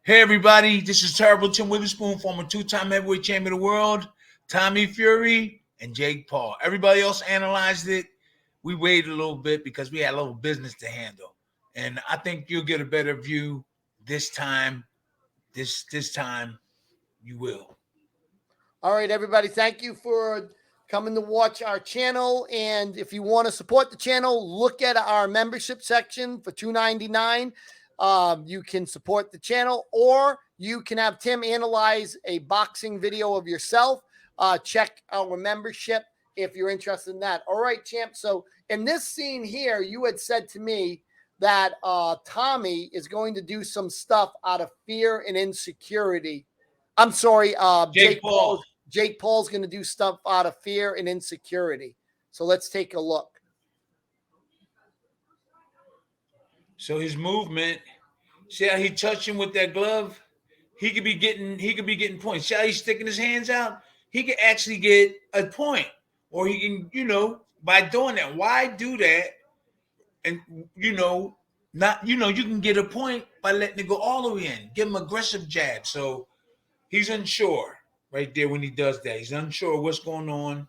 Hey everybody, this is Terrible Tim Witherspoon, former two-time heavyweight champion of the world, Tommy Fury, and Jake Paul. Everybody else analyzed it. We waited a little bit because we had a little business to handle. And I think you'll get a better view this time. This time you will. All right, everybody. Thank you for coming to watch our channel. And if you want to support the channel, look at our membership section for $2.99. You can support the channel, or you can have Tim analyze a boxing video of yourself. Check our membership if you're interested in that. All right, champ. So in this scene here, you had said to me that Tommy is going to do some stuff out of fear and insecurity. I'm sorry, Jake Paul. Jake Paul's going to do stuff out of fear and insecurity. So let's take a look. So his movement, see how he touched him with that glove? He could be getting points. See how he's sticking his hands out? He could actually get a point. Or he can, by doing that. Why do that? And not you can get a point by letting it go all the way in. Give him aggressive jab. So he's unsure right there when he does that. He's unsure what's going on.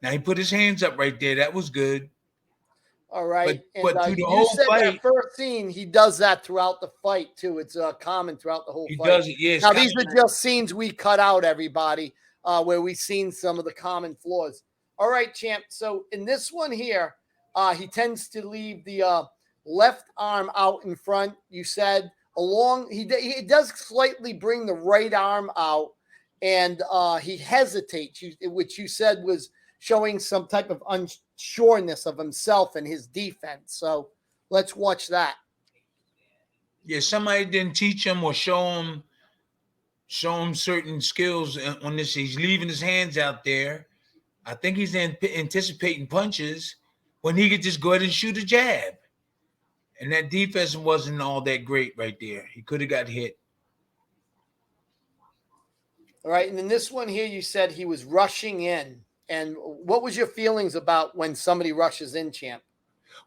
Now he put his hands up right there. That was good. All right. But through the whole fight, that first scene, he does that throughout the fight too. It's common throughout the whole fight. He does it, yes. Now these are just scenes we cut out, everybody, where we've seen some of the common flaws. All right, champ. So in this one here, he tends to leave the left arm out in front. You said he does slightly bring the right arm out, and he hesitates, which you said was showing some type of unsureness of himself and his defense. So let's watch that. Yeah, somebody didn't teach him or show him certain skills on this. He's leaving his hands out there. I think he's anticipating punches when he could just go ahead and shoot a jab. And that defense wasn't all that great right there. He could have got hit. All right. And in this one here, you said he was rushing in. And what was your feelings about when somebody rushes in, champ?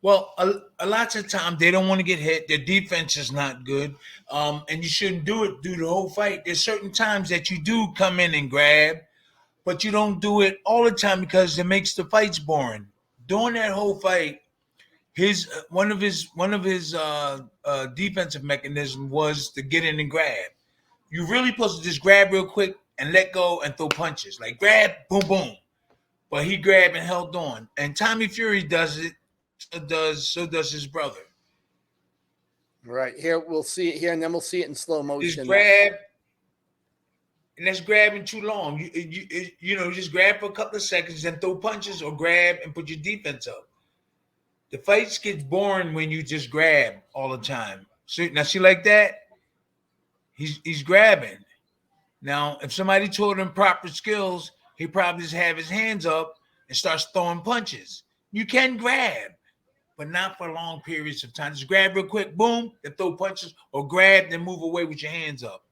Well, a lot of time they don't want to get hit. Their defense is not good. And you shouldn't do it through the whole fight. There's certain times that you do come in and grab, but you don't do it all the time because it makes the fights boring. During that whole fight, one of his defensive mechanism was to get in and grab. You really supposed to just grab real quick and let go and throw punches. Like grab, boom, boom. But he grabbed and held on. And Tommy Fury does it. So does his brother. Right. Here, we'll see it here, and then we'll see it in slow motion. Just grab, and that's grabbing too long. You just grab for a couple of seconds and throw punches, or grab and put your defense up. The fights get boring when you just grab all the time. So now see like that? He's grabbing. Now, if somebody taught him proper skills, he probably just have his hands up and starts throwing punches. You can grab, but not for long periods of time. Just grab real quick, boom, and throw punches, or grab and move away with your hands up.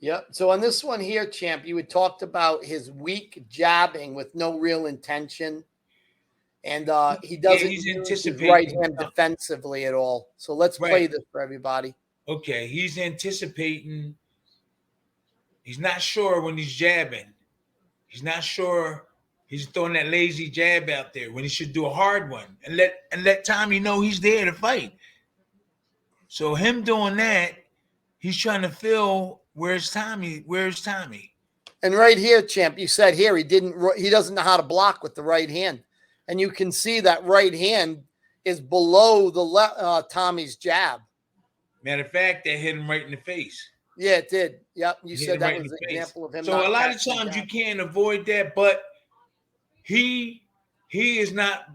Yep. So on this one here, champ, you had talked about his weak jabbing with no real intention. And he doesn't use his right hand defensively at all. So let's play this for everybody. Okay, he's anticipating. He's not sure when he's jabbing. He's not sure. He's throwing that lazy jab out there when he should do a hard one and let Tommy know he's there to fight. So him doing that, he's trying to feel where's Tommy? Where's Tommy? And right here, champ, you said here he doesn't know how to block with the right hand. And you can see that right hand is below the Tommy's jab. Matter of fact, that hit him right in the face. Yeah, it did. Yep, you said that was an example of him. So a lot of times you can't avoid that, but he is not.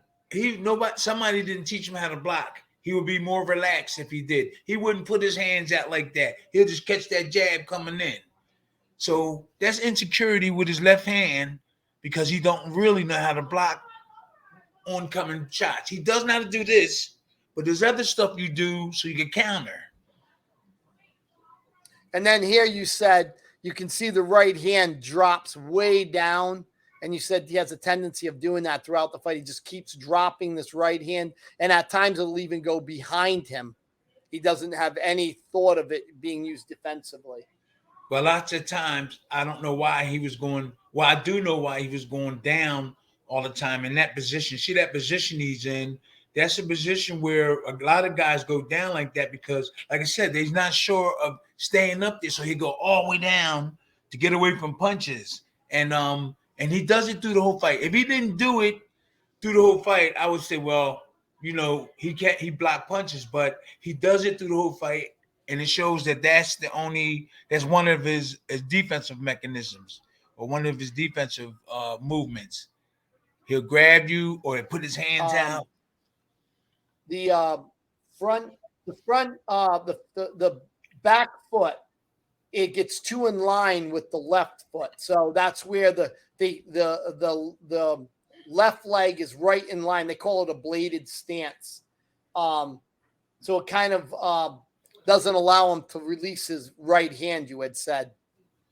Somebody didn't teach him how to block. He would be more relaxed if he did. He wouldn't put his hands out like that. He'll just catch that jab coming in. So that's insecurity with his left hand because he don't really know how to block oncoming shots. He does know how to do this, but there's other stuff you do so you can counter. And then here you said you can see the right hand drops way down. And you said he has a tendency of doing that throughout the fight. He just keeps dropping this right hand. And at times it'll even go behind him. he doesn't have any thought of it being used defensively. But lots of times, I don't know why he was going. Well, I do know why he was going down all the time in that position. See that position he's in? That's a position where a lot of guys go down like that because, like I said, they're not sure of staying up there, so he go all the way down to get away from punches. And he does it through the whole fight. If he didn't do it through the whole fight, I would say, well, he blocked punches, but he does it through the whole fight, and it shows that that's one of his defensive mechanisms or one of his defensive movements. He'll grab you or he'll put his hands out. The back foot, it gets too in line with the left foot, so that's where the left leg is right in line. They call it a bladed stance. So it kind of doesn't allow him to release his right hand, you had said.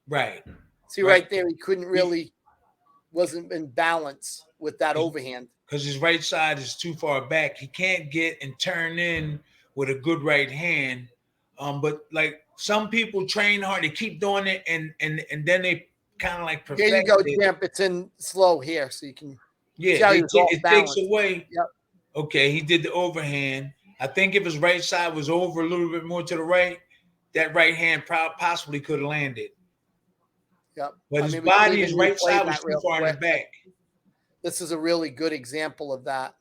Right. See, right there, he couldn't really, wasn't in balance with that overhand. Because his right side is too far back. He can't get and turn in with a good right hand. But like some people train hard, they keep doing it, and then they kind of like perfect There you go, it. Champ. It's in slow here, so you can Yeah, see how it takes away. Yep. Okay, he did the overhand. I think if his right side was over a little bit more to the right, that right hand possibly could have landed. Yep. But his body, his right side was too far in the back. This is a really good example of that.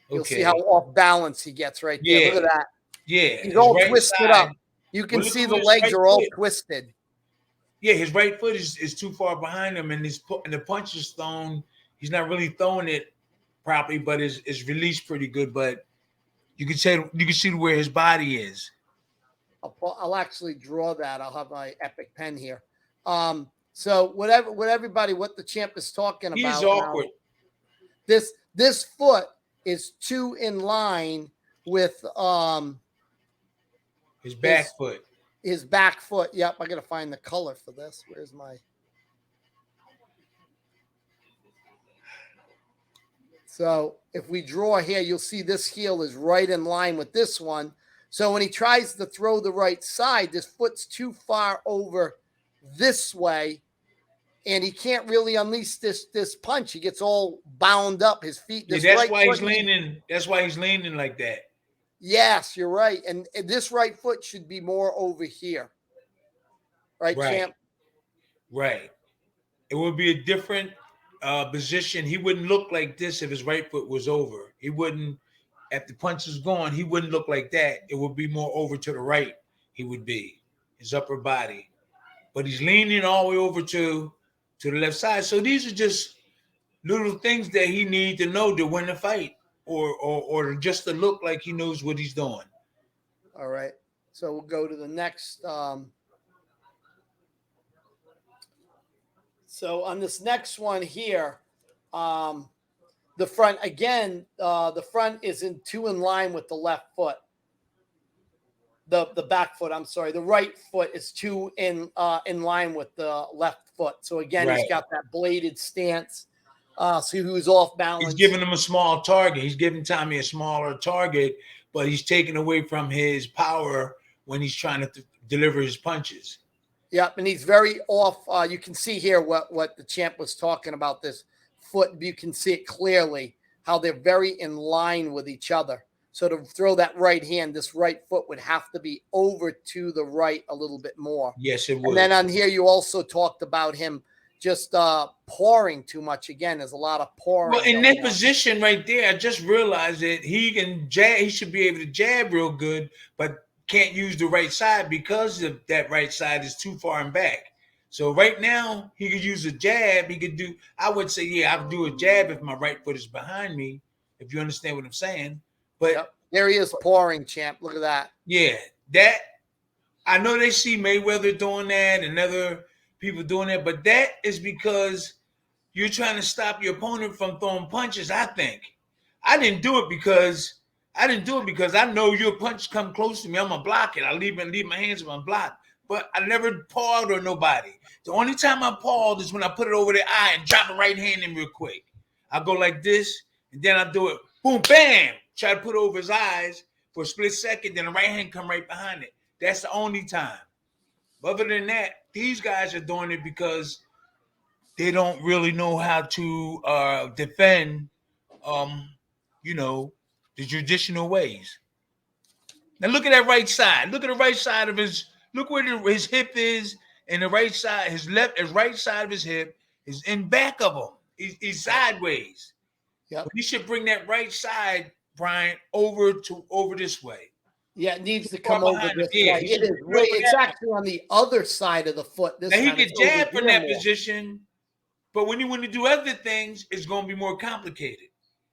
You'll see how off balance he gets right there. Yeah. Look at that. Yeah. He's all twisted up. You can see the legs are all twisted. Yeah, his right foot is too far behind him, and the punch is thrown. He's not really throwing it properly, but it's released pretty good. But you can see where his body is. I'll actually draw that. I'll have my epic pen here. So what the champ is talking about. He's awkward. This foot is too in line with his back foot. His back foot. Yep, I gotta find the color for this. Where's my? So if we draw here, you'll see this heel is right in line with this one. So when he tries to throw the right side, this foot's too far over this way, and he can't really unleash this punch. He gets all bound up. His feet. That's why he's leaning. That's why he's leaning like that. Yes, you're right. And this right foot should be more over here. Right, champ? Right. It would be a different position. He wouldn't look like this if his right foot was over. He wouldn't, if the punch is gone, he wouldn't look like that. It would be more over to the right. He would be his upper body. But he's leaning all the way over to the left side. So these are just little things that he needs to know to win the fight. Or just to look like he knows what he's doing. All right. So we'll go to the next. So on this next one here, the front again, the front isn't too in line with the left foot. The back foot, I'm sorry. The right foot is too in line with the left foot. So again, He's got that bladed stance. See who's off balance. He's giving him a small target. He's giving Tommy a smaller target, but he's taking away from his power when he's trying to deliver his punches. Yep, and he's very off. You can see here what the champ was talking about, this foot. You can see it clearly, how they're very in line with each other. So to throw that right hand, this right foot would have to be over to the right a little bit more. Yes, it would. And then on here, you also talked about him just pouring too much. Again, there's a lot of pouring. Well, in that position right there, I just realized that he can jab. He should be able to jab real good, but can't use the right side because of that right side is too far in back. So right now, he could use a jab. He could do, I would say, yeah, I would do a jab if my right foot is behind me, if you understand what I'm saying. But there he is pouring, champ. Look at that. Yeah, that, I know they see Mayweather doing that and other people doing that, but that is because you're trying to stop your opponent from throwing punches, I think. I didn't do it because I know your punch come close to me. I'm going to block it. I leave my hands on my block. But I never pawed on nobody. The only time I pawed is when I put it over the eye and drop the right hand in real quick. I go like this, and then I do it, boom, bam, try to put it over his eyes. for a split second, then the right hand come right behind it. That's the only time. Other than that, these guys are doing it because they don't really know how to defend, um, the traditional ways. Now look at that right side. Look at the right side of his. Look where his hip is, and the right side, his right side of his hip is in back of him. He's sideways. Yep. But he should bring that right side, Brian, over this way. Yeah, it needs Too to far come over behind him. this Yeah, way. he It should is bring it way. over It's that way. actually on the other side of the foot. This Now he time could it's over jab from here that more. position, but when you want to do other things, it's going to be more complicated.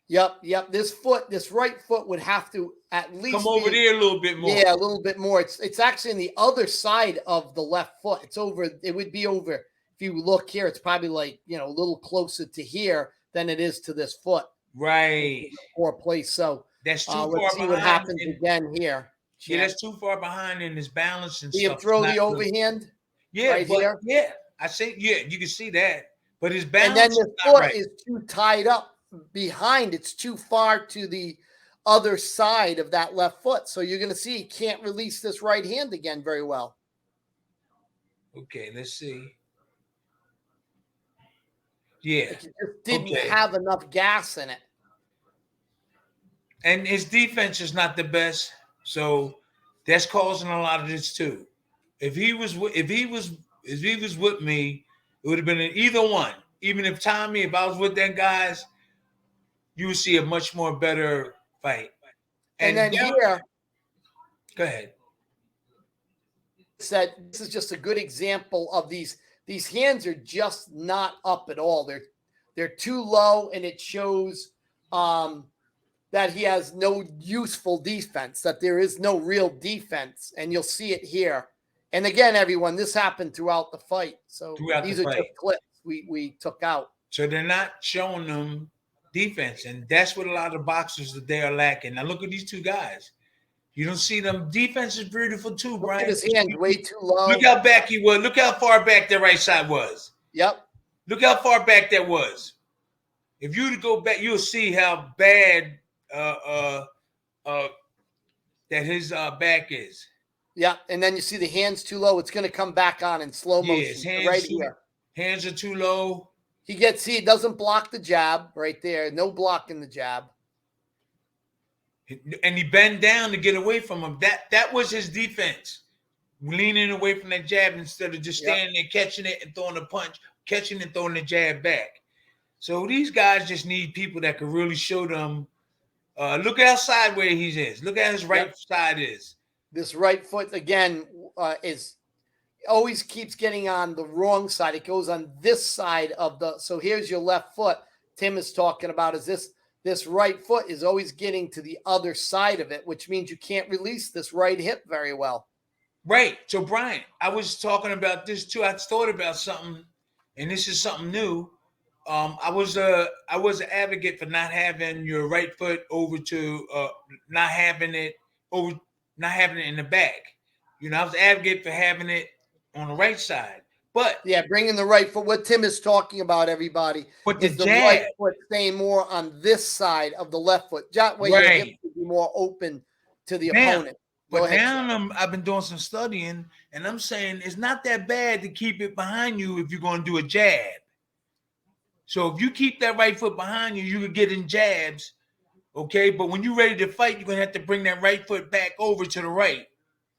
Yep. This right foot would have to at least Come over be, there a little bit more. yeah, a little bit more. It's actually on the other side of the left foot. It's over. It would be over. If you look here, it's probably like, a little closer to here than it is to this foot. Right. Poor place. So That's too far let's see what behind. happens again here. Yeah, that's too far behind in his balance and See him stuff. throw It's the not good. overhand. Yeah, right but here. yeah, I say you can see that, but his And balance then is the not foot right. is too tied up behind. It's too far to the other side of that left foot. So you're going to see he can't release this right hand again very well. Okay, let's see. Yeah, Like it just didn't okay. have enough gas in it. And his defense is not the best, so that's causing a lot of this too. If he was with me, it would have been an either one. Even if I was with them guys, you would see a much more better fight. And then now, here, go ahead. said this is just a good example of these hands are just not up at all. They're too low, and it shows that he has no useful defense, that there is no real defense, and you'll see it here. And again, everyone, this happened throughout the fight. So these are just clips we took out. So they're not showing them defense, and that's what a lot of boxers today are lacking. Now look at these two guys. You don't see them. Defense is beautiful too, Brian. Look at his hand, way too low. Look how back he was. Look how far back the right side was. Yep. Look how far back that was. If you go back, you'll see how bad that his back is. Yeah, and then you see the hands too low. It's going to come back on in slow motion right here. Hands are too low. It doesn't block the jab right there. No blocking the jab. And he bent down to get away from him. That was his defense. Leaning away from that jab instead of just standing there, catching it and throwing a punch, catching and throwing the jab back. So these guys just need people that can really show them. Look at how sideways he is. Look at his right side is. This right foot, again, is always keeps getting on the wrong side. It goes on this side of the – so here's your left foot Tim is talking about is this right foot is always getting to the other side of it, which means you can't release this right hip very well. Right. So, Brian, I was talking about this too. I thought about something, and this is something new. I was an advocate for not having your right foot over to not having it in the back. I was an advocate for having it on the right side. But bringing the right foot. What Tim is talking about, everybody, is the right foot staying more on this side of the left foot. That way your hip will be more open to the opponent. But now I've been doing some studying, and I'm saying it's not that bad to keep it behind you if you're going to do a jab. So if you keep that right foot behind you, you could get in jabs, okay? But when you're ready to fight, you're going to have to bring that right foot back over to the right.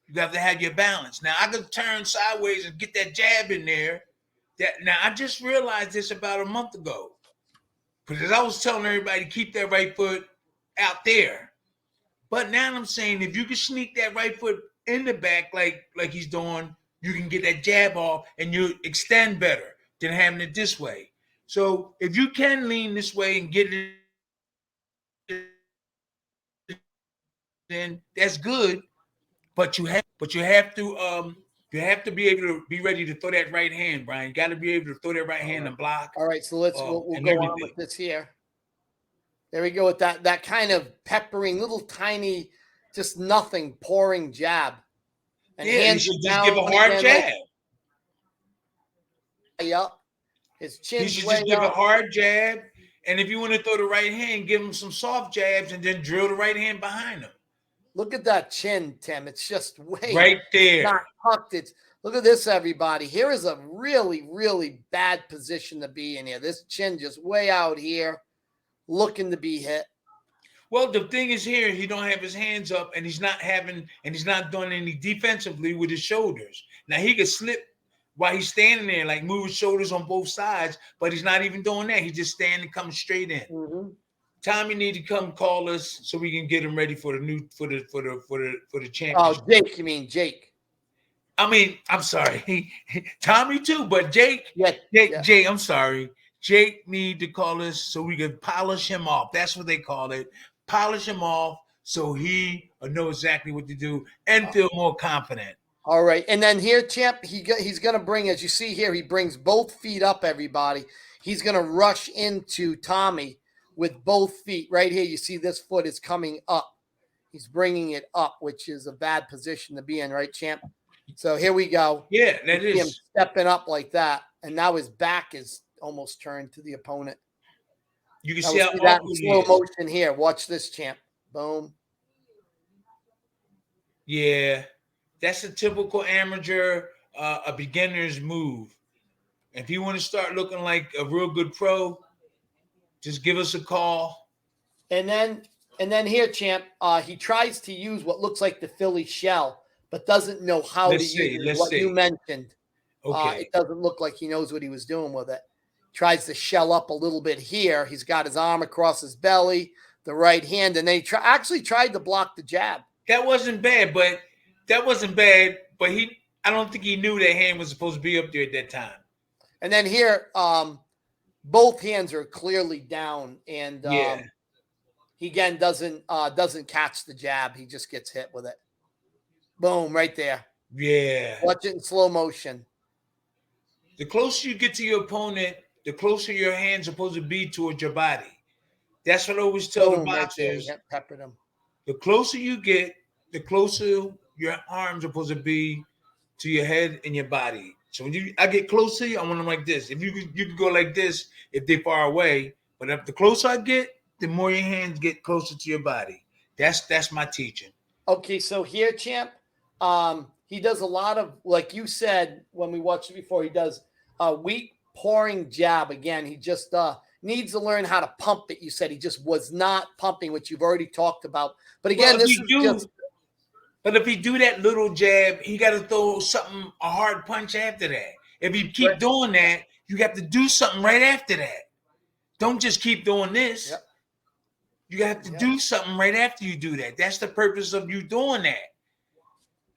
You have to have your balance. Now, I could turn sideways and get that jab in there. Now, I just realized this about a month ago. Because I was telling everybody to keep that right foot out there. But now I'm saying if you can sneak that right foot in the back like he's doing, you can get that jab off and you extend better than having it this way. So if you can lean this way and get it in, that's good. But you have to be able to be ready to throw that right hand, Brian. You got to be able to throw that right hand and block. All right, so we'll go on with this here. There we go with that kind of peppering, little tiny, just nothing, pouring jab. And you should just give a hard jab. Yep. His chin. You should just give a hard jab. And if you want to throw the right hand, give him some soft jabs and then drill the right hand behind him. Look at that chin, Tim. It's just way right there. not tucked. It's look at this, everybody. Here is a really, really bad position to be in here. This chin just way out here, looking to be hit. Well, the thing is here, he don't have his hands up, and he's not doing any defensively with his shoulders. Now he could slip while he's standing there, like move his shoulders on both sides, but he's not even doing that. He's just standing, coming straight in. Mm-hmm. Tommy need to come call us so we can get him ready for the championship. Oh, Jake, you mean Jake? I mean, I'm sorry, Tommy too, but Jake, Yeah. Jake, I'm sorry. Jake need to call us so we can polish him off. That's what they call it. Polish him off so he will know exactly what to do and feel more confident. All right. And then here, champ, he's going to bring, as you see here, he brings both feet up, everybody. He's going to rush into Tommy with both feet. Right here, you see this foot is coming up. He's bringing it up, which is a bad position to be in, right, champ? So here we go. Yeah, that is. Him stepping up like that. And now his back is almost turned to the opponent. You can now see how that in slow motion here. Watch this, champ. Boom. Yeah, that's a typical amateur, a beginner's move. If you want to start looking like a real good pro, just give us a call. And then here, champ, he tries to use what looks like the Philly shell, but doesn't know how to use what you mentioned. Okay. It doesn't look like he knows what he was doing with it. Tries to shell up a little bit here. He's got his arm across his belly, the right hand, and then he actually tried to block the jab. That wasn't bad, but I don't think he knew that hand was supposed to be up there at that time. And then here, both hands are clearly down, and he again doesn't catch the jab. He just gets hit with it. Boom, right there. Yeah. Watch it in slow motion. The closer you get to your opponent, the closer your hand's supposed to be towards your body. That's what I always tell the boxers. Right, peppered him. The closer you get, the closer your arms are supposed to be to your head and your body. So when I get close to you, I want them like this. If you can go like this if they're far away, but if the closer I get, the more your hands get closer to your body. That's my teaching. Okay, so here, champ, he does a lot of, like you said when we watched it before, he does a weak pouring jab. Again, he just needs to learn how to pump it. You said he just was not pumping, which you've already talked about. But again, But if he do that little jab, he got to throw a hard punch after that. If you keep doing that, you have to do something right after that. Don't just keep doing this. Yep. You have to do something right after you do that. That's the purpose of you doing that.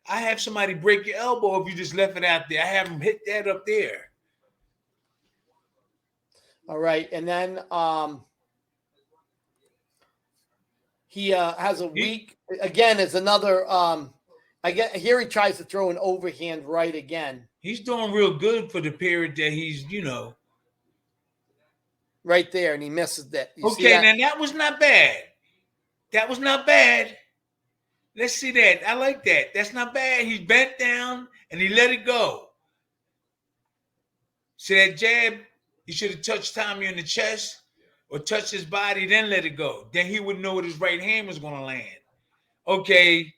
I have somebody break your elbow if you just left it out there. I have them hit that up there. All right. And then he has a weak, again, is another, here he tries to throw an overhand right again. He's doing real good for the period that he's, right there, and he misses that. Okay, now that was not bad. That was not bad. Let's see that. I like that. That's not bad. He bent down and he let it go. See that jab? He should have touched Tommy in the chest or touched his body, then let it go. Then he would know what his right hand was going to land. Okay,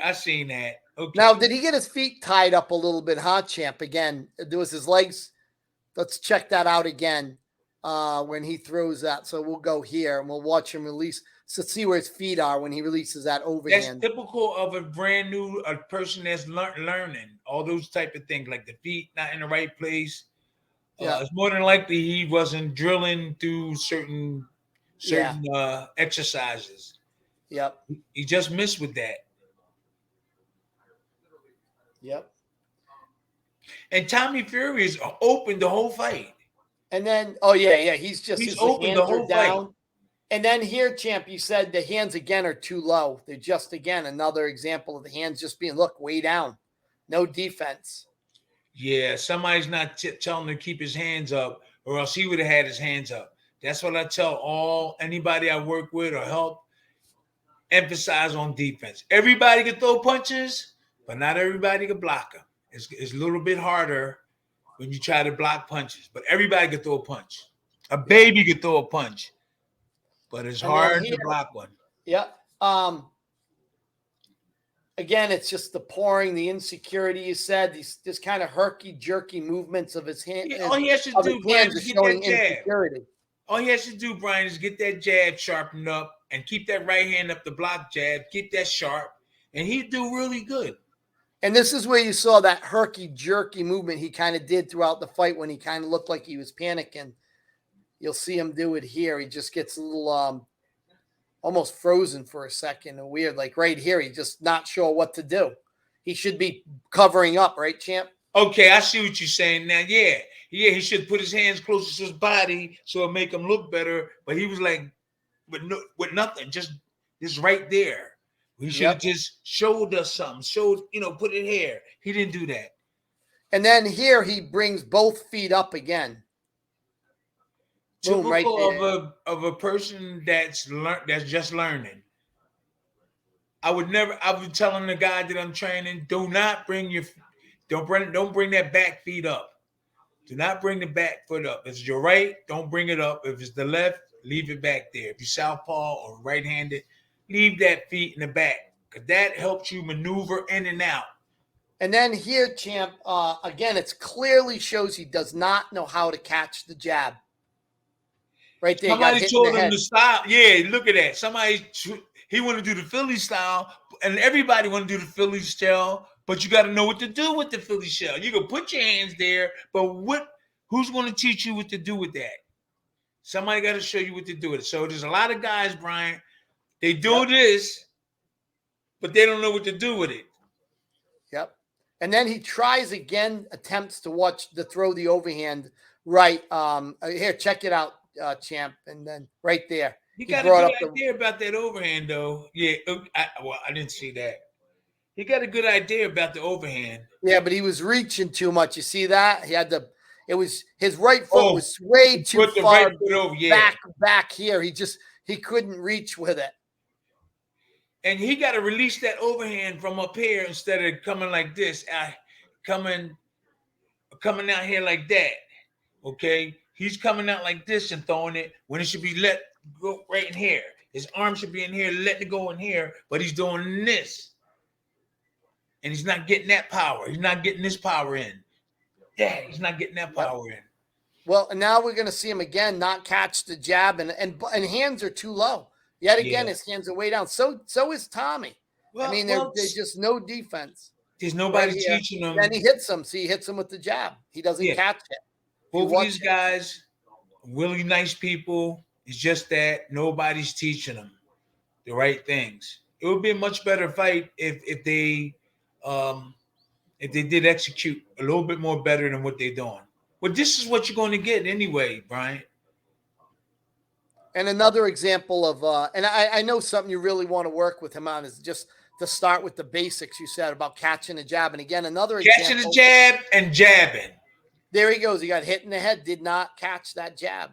I seen that. Okay. Now, did he get his feet tied up a little bit, huh, champ? Again, there was his legs. Let's check that out again when he throws that. So we'll go here and we'll watch him release. So see where his feet are when he releases that overhand. That's typical of a person that's learning all those type of things, like the feet not in the right place. It's more than likely he wasn't drilling through certain exercises. Yep. He just missed with that. Yep. And Tommy Fury is open the whole fight. And then, he's open the whole fight. And then here, champ, you said the hands again are too low. They're just, again, another example of the hands just being, look, way down. No defense. Yeah, somebody's not telling him to keep his hands up, or else he would have had his hands up. That's what I tell anybody I work with or help. Emphasize on defense. Everybody can throw punches, but not everybody can block them. It's a little bit harder when you try to block punches, but everybody can throw a punch. A baby can throw a punch, but it's hard to block one. Yeah. again, it's just the pouring, the insecurity. You said these just kind of herky jerky movements of his hand. Yeah, all he has to Of do, his Brian, hands is is get showing that jab. insecurity. All he has to do, Brian, is get that jab sharpened up and keep that right hand up the block jab, get that sharp, and he'd do really good. And this is where you saw that herky jerky movement he kind of did throughout the fight when he kind of looked like he was panicking. You'll see him do it here. He just gets a little almost frozen for a second and weird. Like right here, he's just not sure what to do. He should be covering up, right, champ? Okay, I see what you're saying now. Yeah, he should put his hands closer to his body so it'll make him look better. But he was like with nothing, just right there. He should have just showed us something, put it here. He didn't do that. And then here he brings both feet up again. Typical right of a person that's just learning. I would telling the guy that I'm training, don't bring that back feet up. Do not bring the back foot up. If it's your right, don't bring it up. If it's the left, leave it back there. If you're southpaw or right-handed, leave that feet in the back because that helps you maneuver in and out. And then here, champ, again, it clearly shows he does not know how to catch the jab. Right there. Somebody told him the style. Yeah, look at that. He want to do the Philly style, and everybody want to do the Philly style, but you got to know what to do with the Philly style. You can put your hands there, but who's going to teach you what to do with that? Somebody got to show you what to do with it. So there's a lot of guys, Brian, they do this, but they don't know what to do with it. Yep. And then he tries again, attempts to throw the overhand right. Here, check it out, champ. And then right there. He got a good idea about that overhand, though. Yeah, I didn't see that. He got a good idea about the overhand. Yeah, but he was reaching too much. You see that? His right foot was way too far back here. He couldn't reach with it. And he got to release that overhand from up here instead of coming like this, coming out here like that. Okay, he's coming out like this and throwing it when it should be let go right in here. His arm should be in here, let it go in here, but he's doing this. And he's not getting that power. He's not getting this power in. Yeah, he's not getting that power in. Well, and now we're going to see him again not catch the jab, and hands are too low. Yet again, his hands are way down. So is Tommy. Well, I mean, there's just no defense. There's nobody teaching him. Then he hits him. See, he hits him with the jab. He doesn't catch it. Both of these guys, really nice people. It's just that nobody's teaching them the right things. It would be a much better fight if they did execute a little bit more better than what they're doing. But this is what you're going to get anyway, Brian. And another example of, and I know something you really want to work with him on is just to start with the basics you said about catching a jab. And again, another catching a jab and jabbing. There he goes. He got hit in the head, did not catch that jab.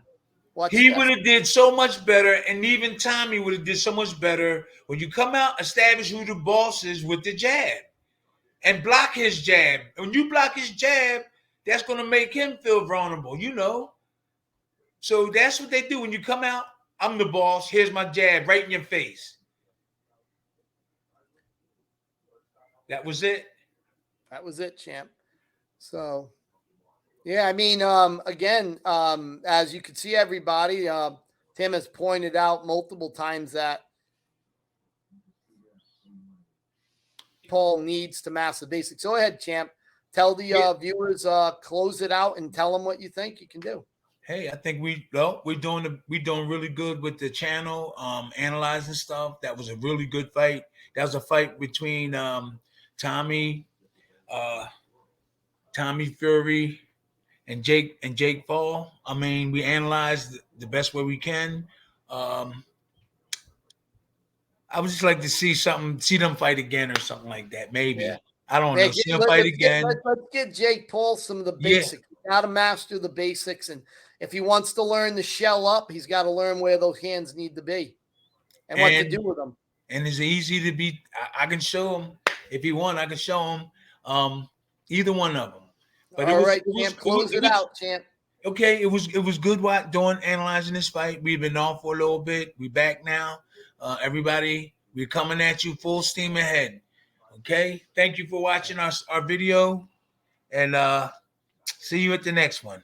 He would have did so much better, and even Tommy would have did so much better when you come out, establish who the boss is with the jab and block his jab. When you block his jab, that's going to make him feel vulnerable, So that's what they do. When you come out, I'm the boss. Here's my jab right in your face. That was it. That was it, champ. So, yeah, I mean, again, as you can see, everybody, Tim has pointed out multiple times that Paul needs to master the basics. Go ahead, champ. Tell the viewers, close it out and tell them what you think you can do. Hey, I think we're doing really good with the channel, analyzing stuff. That was a really good fight. That was a fight between Tommy Fury and Jake Paul. I mean, we analyzed the best way we can. I would just like to see them fight again or something like that. Maybe. Yeah. I don't know. See them fight again. Let's get Jake Paul some of the basics. Yeah. Got to master the basics. And if he wants to learn the shell up, he's got to learn where those hands need to be and what to do with them. And it's easy to be. I can show him. If he want, I can show him either one of them. But all right, champ, close it out, champ. Okay, it was good analyzing this fight. We've been off for a little bit. We back now. Everybody, we're coming at you full steam ahead. Okay. Thank you for watching our video, and see you at the next one.